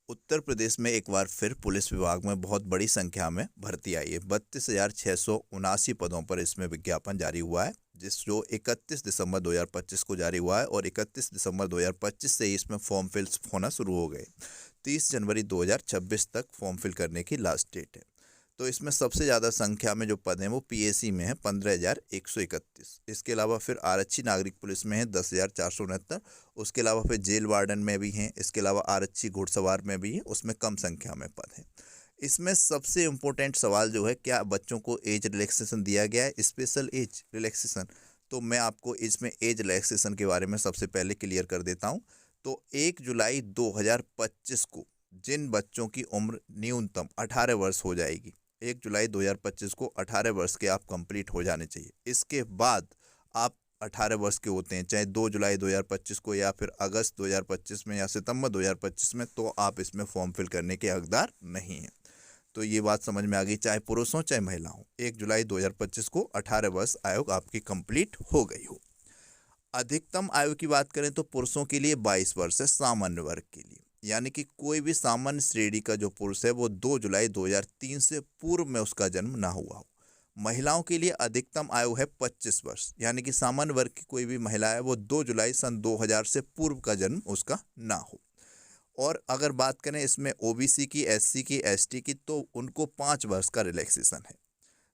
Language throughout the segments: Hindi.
उत्तर प्रदेश में एक बार फिर पुलिस विभाग में बहुत बड़ी संख्या में भर्ती आई है। 32,679 पदों पर इसमें विज्ञापन जारी हुआ है, जो 31 दिसंबर 2025 को जारी हुआ है और 31 दिसंबर 2025 से ही इसमें फॉर्म फिल होना शुरू हो गए। 30 जनवरी 2026 तक फॉर्म फिल करने की लास्ट डेट है। तो इसमें सबसे ज़्यादा संख्या में जो पद हैं वो पीएसी में है 15,131। इसके अलावा फिर आरक्षी नागरिक पुलिस में है 10,469। उसके अलावा फिर जेल वार्डन में भी हैं। इसके अलावा आरक्षी घुड़सवार में भी है, उसमें कम संख्या में पद हैं। इसमें सबसे इम्पोर्टेंट सवाल जो है, क्या बच्चों को एज रिलैक्सेशन दिया गया है, स्पेशल एज रिलैक्सेशन? तो मैं आपको इसमें एज रिलैक्सेशन के बारे में सबसे पहले क्लियर कर देता हूँ। तो 1 जुलाई 2025 को जिन बच्चों की उम्र न्यूनतम 18 वर्ष हो जाएगी, 1 जुलाई 2025 को 18 वर्ष के आप कंप्लीट हो जाने चाहिए। इसके बाद आप 18 वर्ष के होते हैं, चाहे 2 जुलाई 2025 को या फिर अगस्त 2025 में या सितंबर 2025 में, तो आप इसमें फॉर्म फिल करने के हकदार नहीं हैं। तो ये बात समझ में आ गई, चाहे पुरुष हो चाहे महिला हो। 1 जुलाई 2025 को 18 वर्ष आयु आपकी कंप्लीट हो गई हो। अधिकतम आयु की बात करें तो पुरुषों के लिए 22 वर्ष है सामान्य वर्ग के लिए, यानी कि कोई भी सामान्य श्रेणी का जो पुरुष है वो 2 जुलाई 2003 से पूर्व में उसका जन्म ना हुआ हो। महिलाओं के लिए अधिकतम आयु है 25 वर्ष, यानी कि सामान्य वर्ग की कोई भी महिला है वो 2 जुलाई सन 2000 से पूर्व का जन्म उसका ना हो। और अगर बात करें इसमें ओबीसी की, एससी की, एसटी की, तो उनको 5 वर्ष का रिलैक्सेशन है।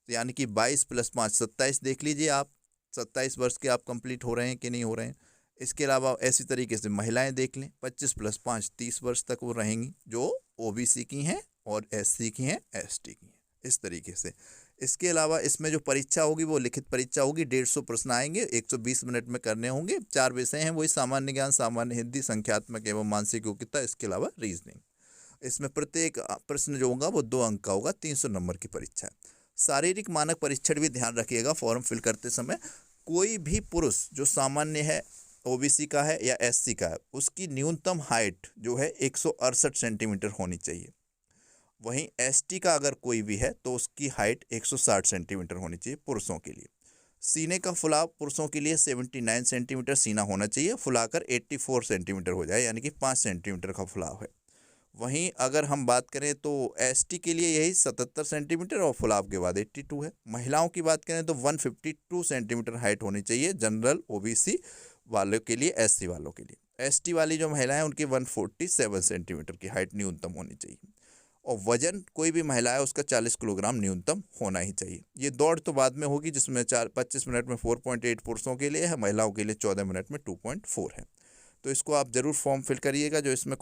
तो यानी कि 22 + 5 27 देख लीजिए आप, 27 वर्ष के आप कंप्लीट हो रहे हैं कि नहीं हो रहे हैं। इसके अलावा ऐसी तरीके से महिलाएं देख लें, 25 + 5 30 वर्ष तक वो रहेंगी, जो ओबीसी की हैं और एससी की हैं, एसटी की हैं, इस तरीके से। इसके अलावा इसमें जो परीक्षा होगी वो लिखित परीक्षा होगी। 150 प्रश्न आएंगे, 120 मिनट में करने होंगे। 4 विषय हैं, वही सामान्य ज्ञान, सामान्य हिंदी, संख्यात्मक एवं मानसिक योग्यता, इसके अलावा रीजनिंग। इसमें प्रत्येक प्रश्न जो होगा वो 2 अंक का होगा। 300 नंबर की परीक्षा है। शारीरिक मानक परीक्षण भी ध्यान रखिएगा फॉर्म फिल करते समय। कोई भी पुरुष जो सामान्य है, ओबीसी का है या एससी का है, उसकी न्यूनतम हाइट जो है 168 सेंटीमीटर होनी चाहिए। वहीं एसटी का अगर कोई भी है तो उसकी हाइट 160 सेंटीमीटर होनी चाहिए पुरुषों के लिए। सीने का फुलाव पुरुषों के लिए 79 सेंटीमीटर सीना होना चाहिए, फुलाकर 84 सेंटीमीटर हो जाए, यानी कि 5 सेंटीमीटर का फुलाव है। वहीं अगर हम बात करें तो एसटी के लिए यही 77 सेंटीमीटर और फुलाव के बाद 82 है। महिलाओं की बात करें तो 152 सेंटीमीटर हाइट होनी चाहिए जनरल ओबीसी वालों के लिए, एससी वालों के लिए। एसटी वाली जो महिलाएं हैं उनकी 147 सेंटीमीटर की हाइट न्यूनतम होनी चाहिए। और वजन कोई भी महिला है उसका 40 किलोग्राम न्यूनतम होना ही चाहिए। ये दौड़ तो बाद में होगी, जिसमें 25 मिनट में 4.8 पुरुषों के लिए है, महिलाओं के लिए 14 मिनट में 2.4 है। तो इसको आप जरूर फॉर्म फिल करिएगा जो इसमें